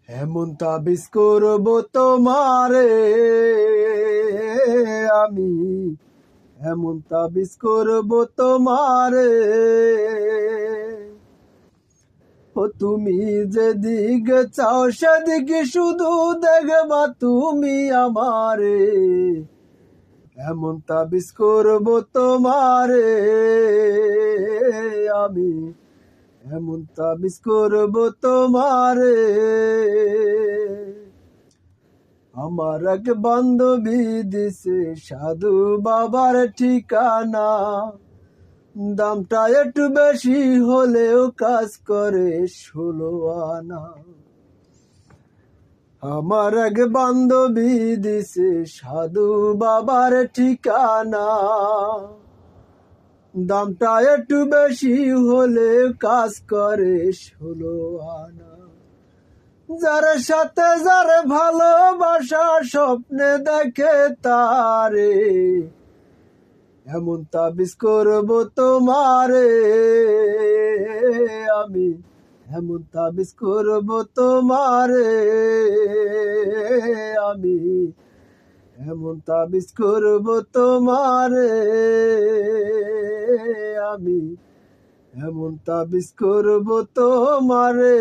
এমন তাবিজ করব তোমারে আমি, এমন তাবিজ করব তোমারে। ও তুমি যেদিকে চাও সেদিকে শুধু দেখবা তুমি আমারে। এমন তাবিজ করব তোমারে আমি, এমন তাবিজ করব তোমারে। আমার এক বান্ধবী দিছে সাধু বাবার ঠিকানা, দামটা একটু বেশি হলেও কাজ করে 16 আনা। আমার এক বান্ধবী দিছে সাধু বাবার ঠিকানা, দামটা একটু বেশি হলে কাজ করে 16 আনা। যার সাথে যার ভালোবাসা স্বপ্নে দেখে তারে, এমন তাবিজ করব তোমারে আমি, এমন তাবিজ করব তোমারে আমি, এমন তাবিজ করব তোমারে আমি, এমন তাবিজ করব তোমারে।